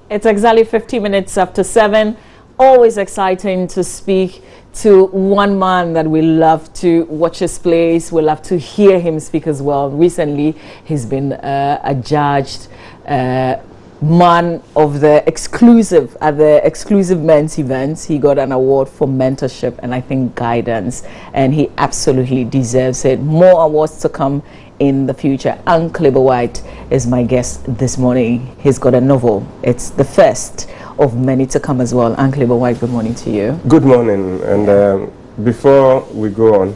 It's exactly 50 minutes after 7. Always exciting to speak to one man that we love to watch his plays. We love to hear him speak as well. Recently, he's been adjudged man of the exclusive at the exclusive men's events. He got an award for mentorship and I think guidance, and he absolutely deserves it. More awards to come in the future. Anklebe White is my guest this morning. He's got a novel. It's the first of many to come as well. Anklebe White, good morning to you. Good morning. And before we go on,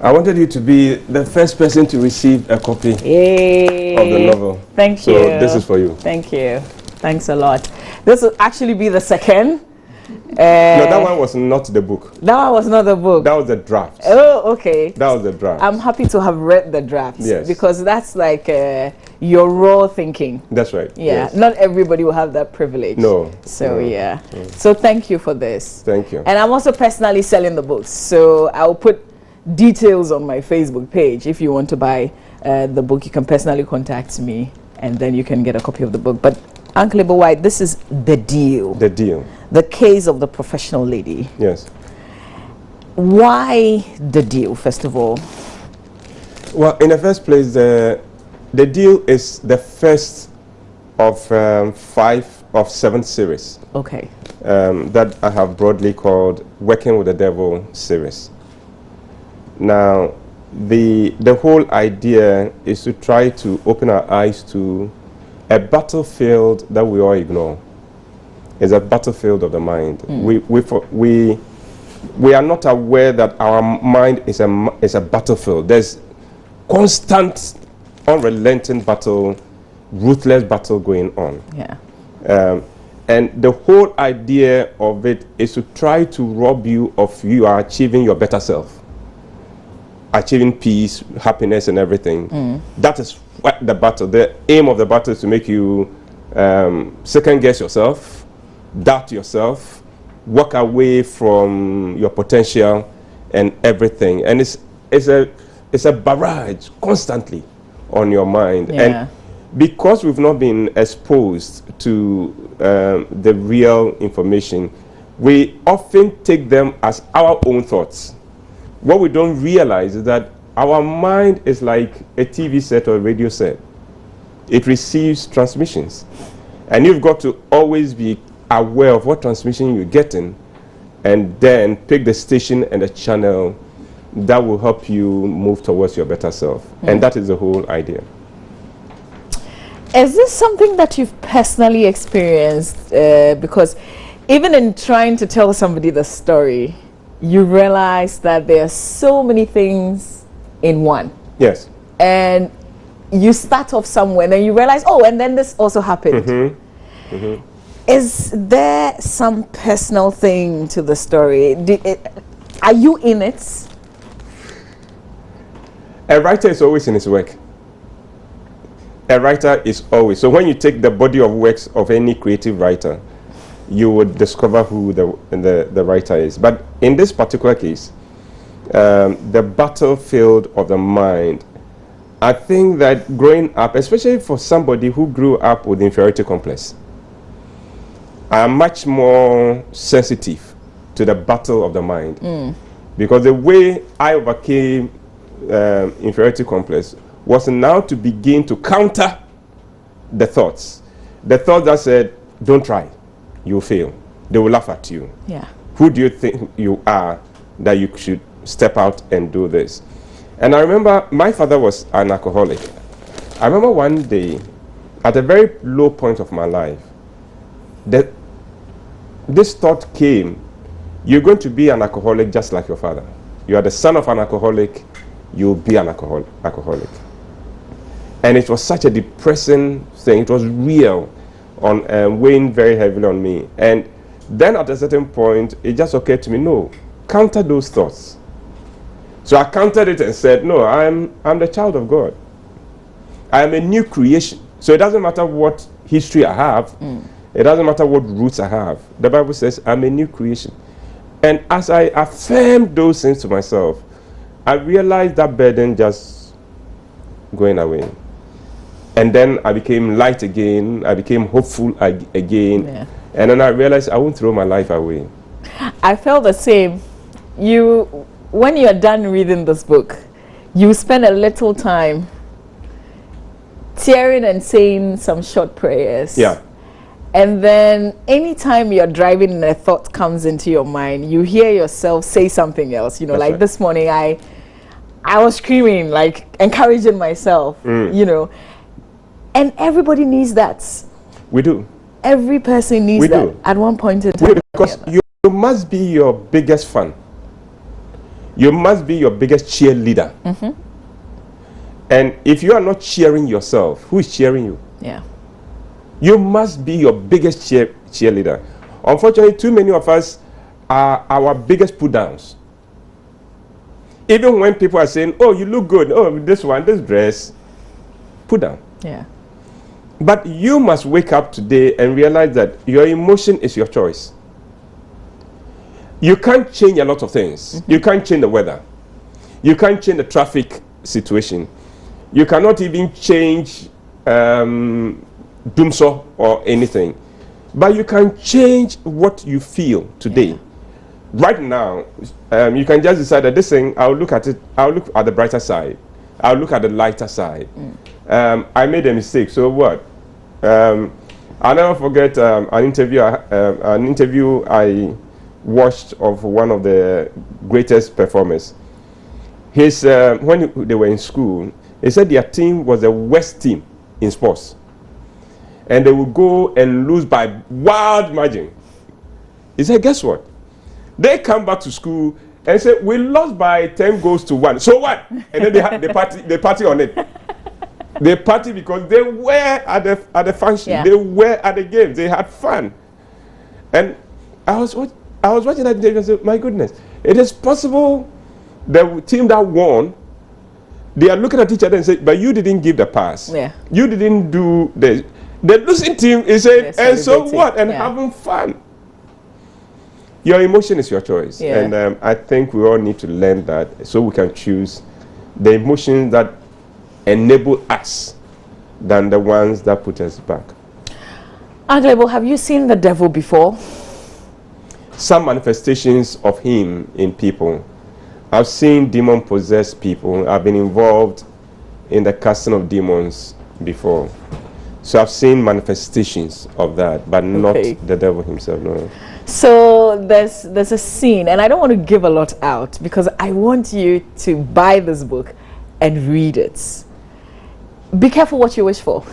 I wanted you to be the first person to receive a copy of the novel. Thank you. So this is for you. Thank you. Thanks a lot. This will actually be the second. No, that one was not the book. That one was not the book. That was the draft. Oh, okay. That was the draft. I'm happy to have read the drafts. Yes. Because that's like your raw thinking. That's right. Yeah. Yes. Not everybody will have that privilege. No. So no. yeah. So thank you for this. Thank you. And I'm also personally selling the books. So I'll put details on my Facebook page. If you want to buy the book, you can personally contact me and then you can get a copy of the book. But Anklebe White, this is The Deal. The Deal. The Case of the Professional Lady. Yes. Why The Deal, first of all? Well, in the first place, the Deal is the first of 5 of 7 series. Okay. That I have broadly called Working with the Devil series. Now, the whole idea is to try to open our eyes to a battlefield that we all ignore. It's a battlefield of the mind. We are not aware that our mind is a battlefield. There's constant, unrelenting battle, ruthless battle going on. Yeah. And the whole idea of it is to try to rob you of you are achieving your better self. Achieving peace, happiness, and everything. That is what the battle. The aim of the battle is to make you second guess yourself, doubt yourself, walk away from your potential, and everything. And it's a barrage constantly on your mind. Yeah. And because we've not been exposed to the real information, we often take them as our own thoughts. What we don't realize is that our mind is like a TV set or a radio set. It receives transmissions. And you've got to always be aware of what transmission you're getting and then pick the station and the channel that will help you move towards your better self. And that is the whole idea. Is this something that you've personally experienced? Because even in trying to tell somebody the story, you realize that there are so many things in one. Yes. And you start off somewhere and then you realize, oh, and then this also happened. Is there some personal thing to the story? Are you in it? A writer is always in his work. A writer is always. So when you take the body of works of any creative writer, you would discover who the writer is. But in this particular case, the battlefield of the mind, I think that growing up, especially for somebody who grew up with inferiority complex, I am much more sensitive to the battle of the mind. Because the way I overcame inferiority complex was now to begin to counter the thoughts. The thought that said, don't try. You fail. They will laugh at you. Yeah. Who do you think you are that you should step out and do this? And I remember my father was an alcoholic. I remember one day, at a very low point of my life, that this thought came, you're going to be an alcoholic just like your father. You are the son of an alcoholic, you'll be an alcoholic. And it was such a depressing thing. It was real, weighing very heavily on me. And then at a certain point, it just occurred to me, no, counter those thoughts. So I countered it and said, no, I'm the child of God. I am a new creation. So it doesn't matter what history I have. It doesn't matter what roots I have. The Bible says I'm a new creation. And as I affirmed those things to myself, I realized that burden just going away. And then I became light again. I became hopeful again. Yeah. And then I realized I won't throw my life away. I felt the same. When you're done reading this book, you spend a little time tearing and saying some short prayers. Yeah. And then anytime you're driving and a thought comes into your mind, you hear yourself say something else. You know, That's like right. this morning I was screaming, like encouraging myself, you know. And everybody needs that. We do. Every person needs We that do. at one point in We time. do, because you must be your biggest fan. You must be your biggest cheerleader. And if you are not cheering yourself, who is cheering you? Yeah. You must be your biggest cheerleader. Unfortunately, too many of us are our biggest put downs. Even when people are saying, oh, you look good, oh, this one, this dress, put down. Yeah. But you must wake up today and realize that your emotion is your choice. You can't change a lot of things. You can't change the weather. You can't change the traffic situation. You cannot even change Dumso or anything. But you can change what you feel today. Right now, you can just decide that this thing, I'll look at it, I'll look at the brighter side. I'll look at the lighter side. I made a mistake, so what? I'll never forget an interview I watched of one of the greatest performers. When they were in school, he said their team was the worst team in sports. And they would go and lose by wild margin. He said, guess what? They come back to school and say, we lost by 10 goals to 1. So what? And then they party on it. They party because they were at the function. Yeah. They were at the games. They had fun. And I was watching that interview and said, my goodness, it is possible the team that won, they are looking at each other and say, but you didn't give the pass. Yeah. You didn't do this. The losing team is saying, They're and so celebrating. what? And Yeah. having fun. Your emotion is your choice. Yeah. And I think we all need to learn that so we can choose the emotions that enable us than the ones that put us back. Adebo, have you seen the devil before? Some manifestations of him in people. I've seen demon-possessed people. I've been involved in the casting of demons before. So I've seen manifestations of that, but not Okay. the devil himself, no. So there's a scene, and I don't want to give a lot out because I want you to buy this book and read it. Be careful what you wish for.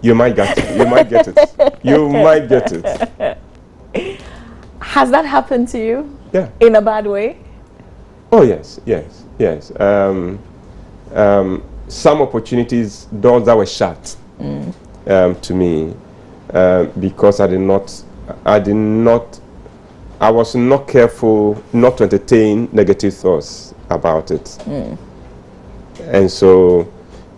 You might get it. You might get it. You might get it. Has that happened to you? Yeah. In a bad way? Oh, yes, yes, yes. Some opportunities, doors that were shut to me because I was not careful not to entertain negative thoughts about it. And so,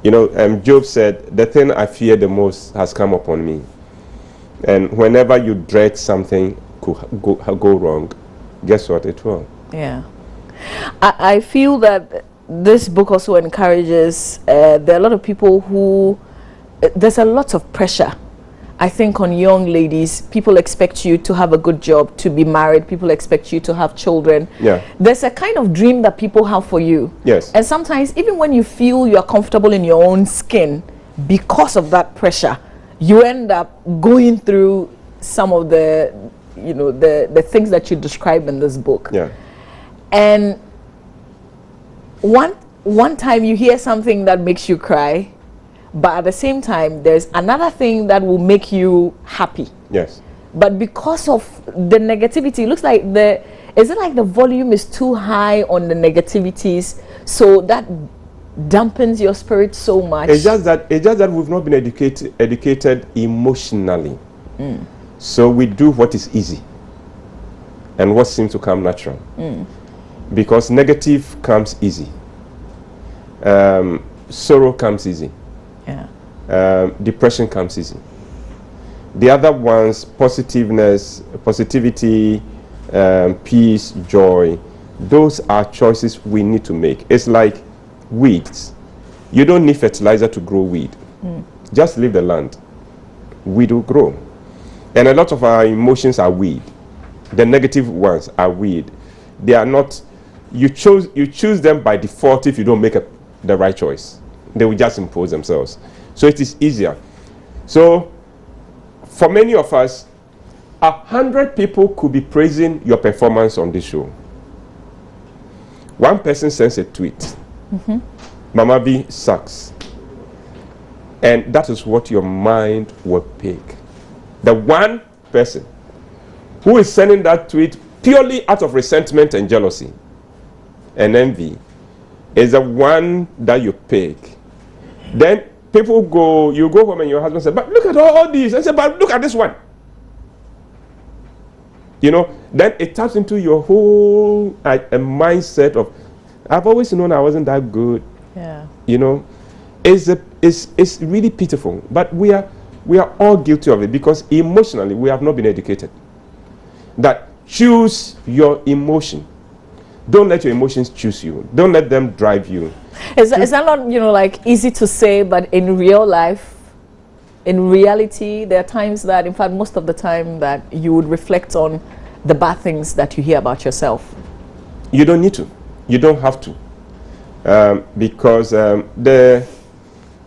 you know, Job said, the thing I fear the most has come upon me. And whenever you dread something could go wrong, guess what? It will. Yeah. I feel that this book also encourages, there are a lot of people who, there's a lot of pressure, I think, on young ladies. People expect you to have a good job, to be married. People expect you to have children. Yeah. There's a kind of dream that people have for you. Yes. And sometimes, even when you feel you're comfortable in your own skin, because of that pressure, you end up going through some of the, you know, the things that you describe in this book. Yeah. And one time you hear something that makes you cry, but at the same time there's another thing that will make you happy. Yes. But because of the negativity, it looks like is it like the volume is too high on the negativities, so that dampens your spirit so much? It's just that we've not been educated emotionally. So we do what is easy and what seems to come natural. Because negative comes easy. Sorrow comes easy. Yeah. Depression comes easy. The other ones, positivity, peace, joy, those are choices we need to make. It's like weeds. You don't need fertilizer to grow weed. just leave the land. Weed will grow. And a lot of our emotions are weed. The negative ones are weed. They are not, you choose them by default if you don't make the right choice. They will just impose themselves. So it is easier. So for many of us, 100 people could be praising your performance on this show. One person sends a tweet. Mama B sucks. And that is what your mind will pick. The one person who is sending that tweet purely out of resentment and jealousy and envy is the one that you pick. Then people go, you go home and your husband says, but look at all these. And say, but look at this one. You know, then it taps into your whole a mindset of, I've always known I wasn't that good. Yeah. You know, it's really pitiful. But we are all guilty of it because emotionally we have not been educated. That choose your emotion. Don't let your emotions choose you. Don't let them drive you. Is that not, you know, like easy to say, but in real life, in reality, there are times that, in fact, most of the time that you would reflect on the bad things that you hear about yourself. You don't need to. You don't have to. Because the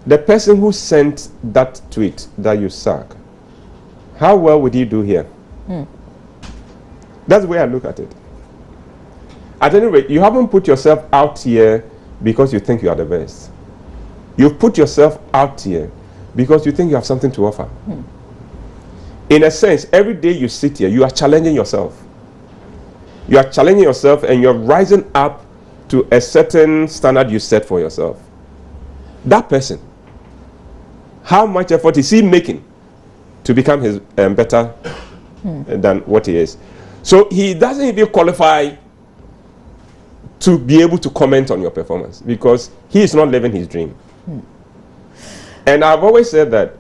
person who sent that tweet that you suck, how well would he do here? That's the way I look at it. At any rate, you haven't put yourself out here because you think you are the best. You've put yourself out here because you think you have something to offer. In a sense, every day you sit here, you are challenging yourself. You are challenging yourself and you're rising up to a certain standard you set for yourself. That person, how much effort is he making to become his better than what he is? So he doesn't even qualify to be able to comment on your performance because he is not living his dream. And I've always said that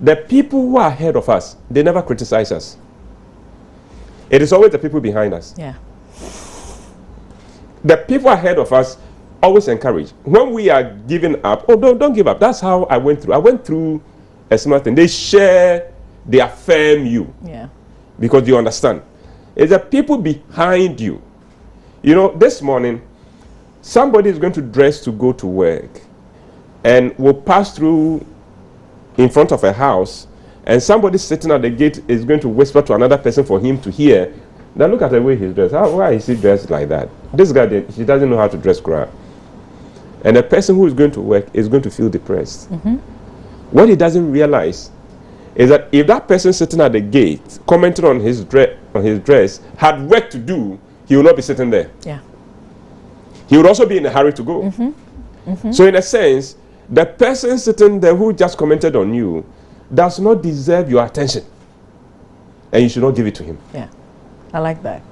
the people who are ahead of us, they never criticize us. It is always the people behind us. Yeah. The people ahead of us always encourage. When we are giving up, oh, don't give up. That's how I went through. I went through a similar thing. They share, they affirm you. Yeah. Because you understand. It's the people behind you. You know, this morning, somebody is going to dress to go to work and will pass through in front of a house, and somebody sitting at the gate is going to whisper to another person for him to hear. Now look at the way he's dressed. Why is he dressed like that? This guy, he doesn't know how to dress crap. And the person who is going to work is going to feel depressed. What he doesn't realize is that if that person sitting at the gate commenting on his dress had work to do, he will not be sitting there. Yeah. He would also be in a hurry to go. So in a sense, the person sitting there who just commented on you does not deserve your attention. And you should not give it to him. Yeah. I like that.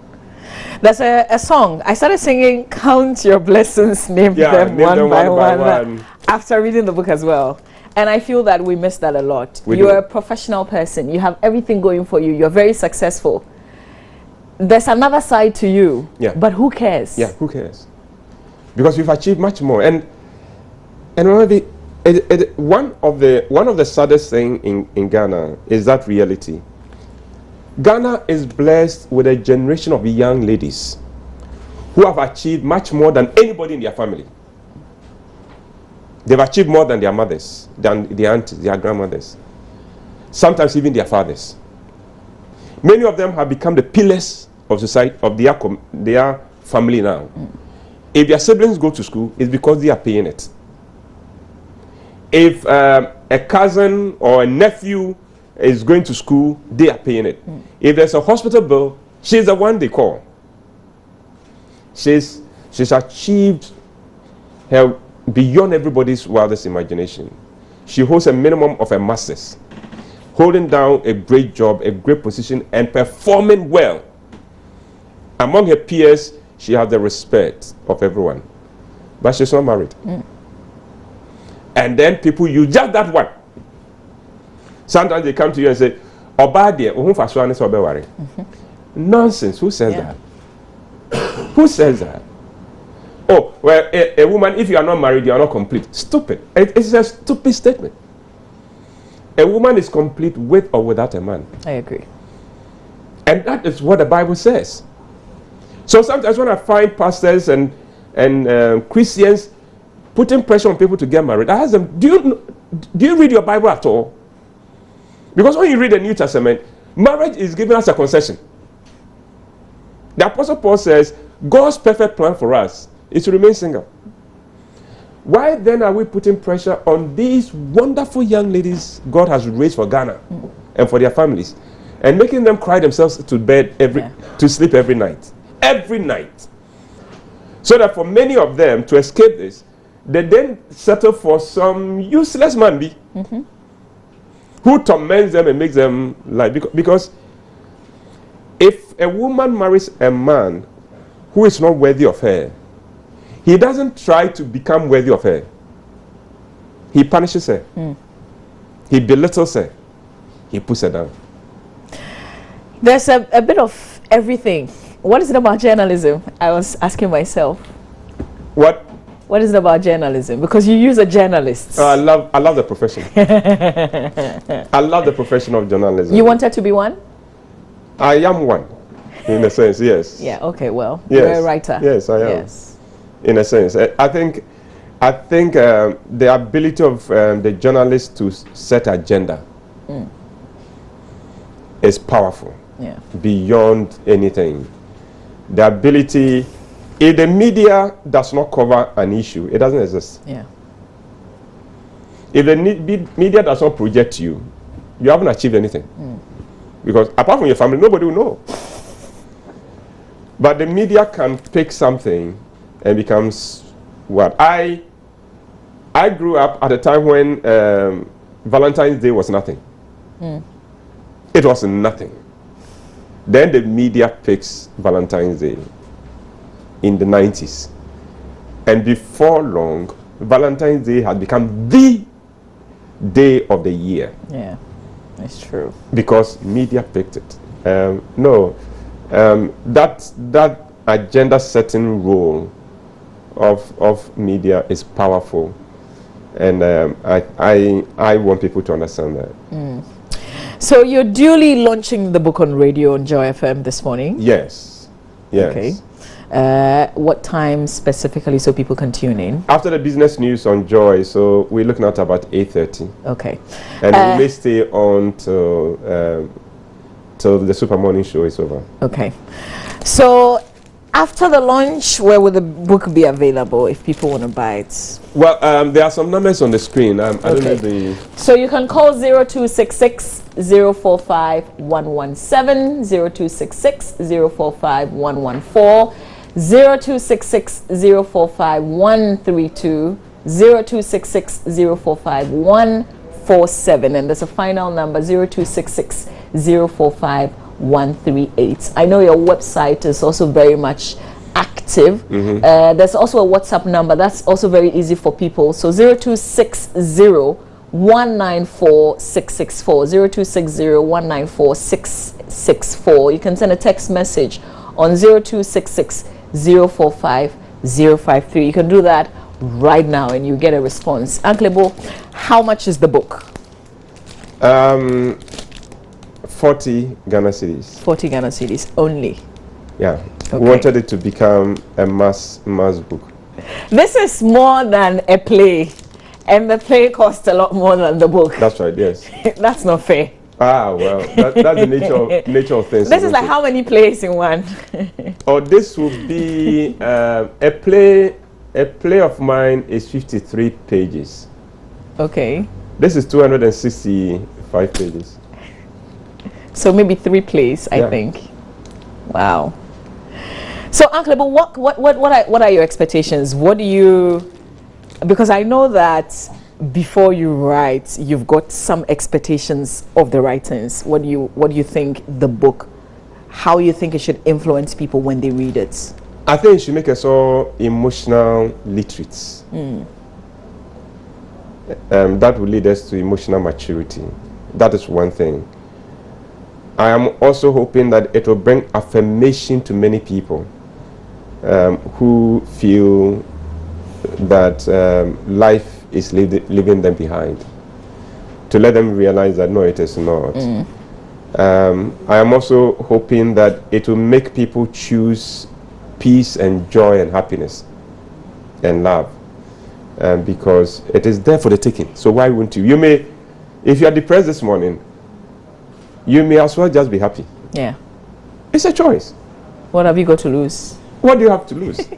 There's a song. I started singing Count Your Blessings, name them one by one after reading the book as well. And I feel that we miss that a lot. You're a professional person. You have everything going for you. You're very successful. There's another side to you. Yeah. But who cares? Yeah, who cares? Because you've achieved much more. And one of the saddest thing in Ghana is that reality. Ghana is blessed with a generation of young ladies who have achieved much more than anybody in their family. They've achieved more than their mothers, than their aunties, their grandmothers, sometimes even their fathers. Many of them have become the pillars of society, of their family now. If their siblings go to school, it's because they are paying it. If a cousin or a nephew is going to school, they are paying it. If there's a hospital bill, she's the one they call. She's achieved her beyond everybody's wildest imagination. She holds a minimum of a master's, holding down a great job, a great position, and performing well. Among her peers, she has the respect of everyone. But she's not married. And then people use just that one. Sometimes they come to you and say, nonsense. Who says that? Who says that? Oh, well, a woman, if you are not married, you are not complete. Stupid. It's a stupid statement. A woman is complete with or without a man. I agree. And that is what the Bible says. So sometimes when I find pastors and Christians putting pressure on people to get married, I ask them, do you read your Bible at all? Because when you read the New Testament, marriage is given us a concession. The Apostle Paul says, God's perfect plan for us is to remain single. Why then are we putting pressure on these wonderful young ladies God has raised for Ghana and for their families, and making them cry themselves to bed to sleep every night? Every night. So that for many of them to escape this, they then settle for some useless man who torments them and makes them lie. Because if a woman marries a man who is not worthy of her, he doesn't try to become worthy of her. He punishes her. He belittles her. He puts her down. There's a bit of everything. What is it about journalism? I was asking myself. What? What is it about journalism? Because you use a journalist. I love the profession. I love the profession of journalism. You wanted to be one? I am one, in a sense, yes. Yeah, okay, well, yes. you're a writer. Yes, I am. Yes. In a sense. I think the ability of the journalist to set agenda is powerful. Yeah. Beyond anything. The ability, if the media does not cover an issue, it doesn't exist. Yeah. If the media does not project you, you haven't achieved anything. Because apart from your family, nobody will know. But the media can pick something and becomes what? I grew up at a time when Valentine's Day was nothing. It was nothing. Then the media picks Valentine's Day in the 90s. And before long, Valentine's Day had become the day of the year. Yeah, it's true. Because media picked it. That agenda setting role of media is powerful. And I want people to understand that. So you're duly launching the book on radio on Joy FM this morning? Yes. Yes. Okay. What time specifically so people can tune in? After the business news on Joy, so we're looking at about 8:30. Okay. And we may stay on till the Super Morning Show is over. Okay. So after the launch, where will the book be available if people want to buy it? Well, there are some numbers on the screen. I don't know the... So you can call 0266 045 117, 0266 045 114, 0266 045 132, 0266 045 147, and there's a final number 0266 045 138. I know your website is also very much active. There's also a WhatsApp number that's also very easy for people. So 0260 194 664, 0260 194 664. You can send a text message on 0266 045 053. You can do that right now and you get a response. Uncle Ebo, how much is the book? 40 Ghana cedis. 40 Ghana cedis only. Yeah. Okay. We wanted it to become a mass book. This is more than a play, and the play costs a lot more than the book. That's right, yes. That's not fair. Ah, well, that's the nature of things. This is like how many plays in one? This would be a play of mine is 53 pages. Okay. This is 265 pages. So maybe 3 plays, I think. Wow. So, Uncle, but what are your expectations? What do you? Because I know that before you write, you've got some expectations of the writings. What do you think the book? How you think it should influence people when they read it? I think it should make us all emotional literates. That will lead us to emotional maturity. That is one thing. I am also hoping that it will bring affirmation to many people who feel that life is leaving them behind. to let them realize that no, it is not. I am also hoping that it will make people choose peace and joy and happiness and love, because it is there for the taking. So why wouldn't you? You may, if you are depressed this morning, you may as well just be happy. Yeah. It's a choice. What have you got to lose? What do you have to lose?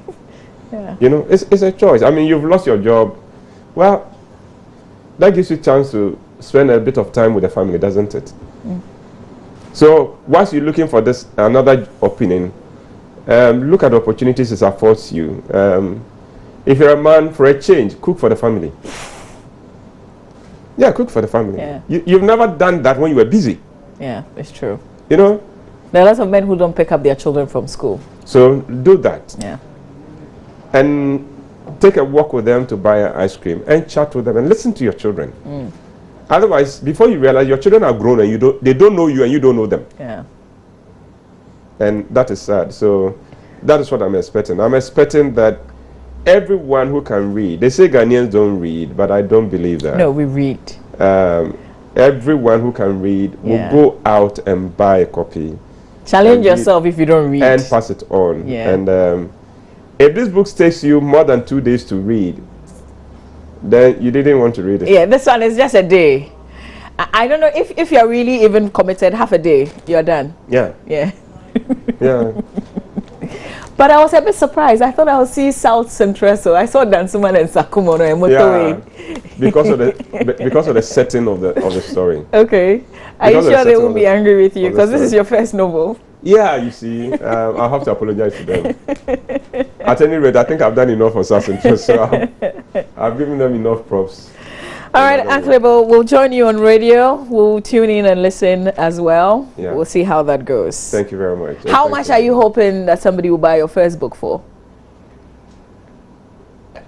Yeah. You know, it's a choice. I mean, you've lost your job. Well, that gives you a chance to spend a bit of time with the family, doesn't it? So once you're looking for this another opinion, look at the opportunities it affords you. If you're a man, for a change, cook for the family. Yeah, cook for the family. Yeah. You've never done that when you were busy. Yeah, it's true. You know? There are lots of men who don't pick up their children from school. So do that. Yeah. And take a walk with them to buy ice cream and chat with them and listen to your children. Otherwise, before you realize, your children are grown and they don't know you and you don't know them. Yeah. And that is sad. So that is what I'm expecting. I'm expecting that everyone who can read, they say Ghanaians don't read, but I don't believe that. No, we read. Everyone who can read will go out and buy a copy. Challenge yourself if you don't read. And pass it on. Yeah. And if this book takes you more than 2 days to read, then you didn't want to read it. Yeah, this one is just a day. I don't know if you're really even committed half a day, you're done. Yeah. Yeah. Yeah. But I was a bit surprised. I thought I would see South Central, so I saw Dansuman and Sakumono and Motorway. because of the setting of the story. Okay. Are you sure they won't be angry with you? Because this is your first novel. Yeah, you see, I'll have to apologize to them. At any rate, I think I've done enough for South Central, so I've given them enough props. All right, Anklebo, we'll join you on radio. We'll tune in and listen as well. Yeah. We'll see how that goes. Thank you very much. How much are you hoping that somebody will buy your first book for?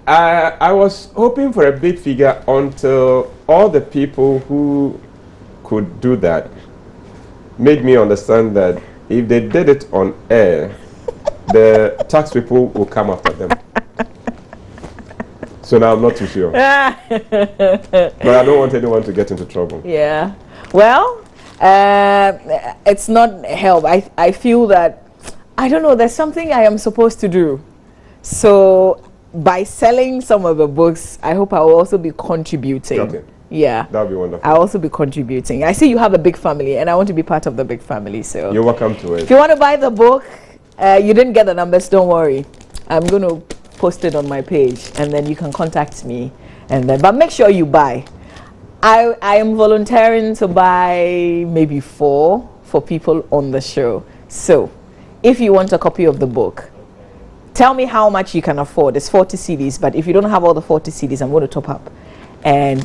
I was hoping for a big figure until all the people who could do that made me understand that if they did it on air, the tax people will come after them. So now I'm not too sure. But I don't want anyone to get into trouble. Yeah. Well, it's not help. I feel that, I don't know, there's something I am supposed to do. So by selling some of the books, I hope I will also be contributing. Okay. Yeah. That would be wonderful. I'll also be contributing. I see you have a big family and I want to be part of the big family. So you're welcome to it. If you want to buy the book, you didn't get the numbers, don't worry. I'm going to post it on my page and then you can contact me, and then but make sure you buy. I am volunteering to buy maybe 4 for people on the show. So if you want a copy of the book, tell me how much you can afford. It's 40 CDs, but if you don't have all the 40 CDs, I'm going to top up and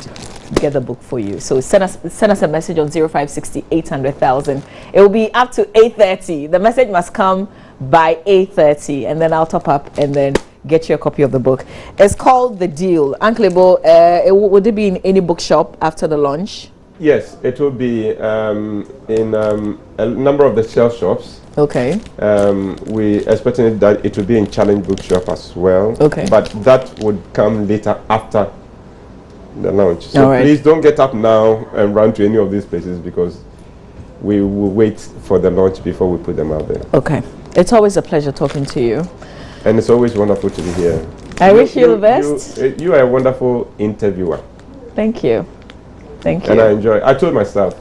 get the book for you. So send us a message on 0560 800,000. It will be up to 8:30. The message must come by 8:30, and then I'll top up and then get you a copy of the book. It's called The Deal. Uncle Lebo, would it be in any bookshop after the launch? Yes, it will be in a number of the shelf shops. Okay. We expecting that it will be in Challenge Bookshop as well. Okay. But that would come later after the launch. So right. Please don't get up now and run to any of these places, because we will wait for the launch before we put them out there. Okay. It's always a pleasure talking to you. And it's always wonderful to be here. I wish you the best. You are a wonderful interviewer. Thank you. Thank you. And I told my staff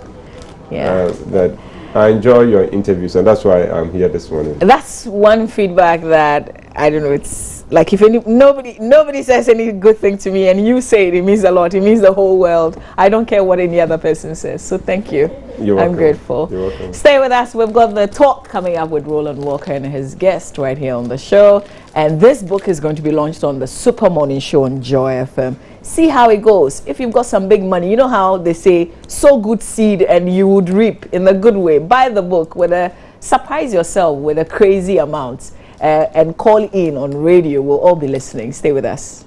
that I enjoy your interviews, and that's why I'm here this morning. That's one feedback that, I don't know, it's like if nobody says any good thing to me and you say it, it means a lot. It means the whole world. I don't care what any other person says. So thank you. You're welcome. I'm grateful. You're welcome. Stay with us. We've got the talk coming up with Roland Walker and his guest right here on the show. And this book is going to be launched on the Super Morning Show on Joy FM. See how it goes. If you've got some big money, you know how they say, sow good seed and you would reap in the good way. Buy the book surprise yourself with a crazy amount and call in on radio. We'll all be listening. Stay with us.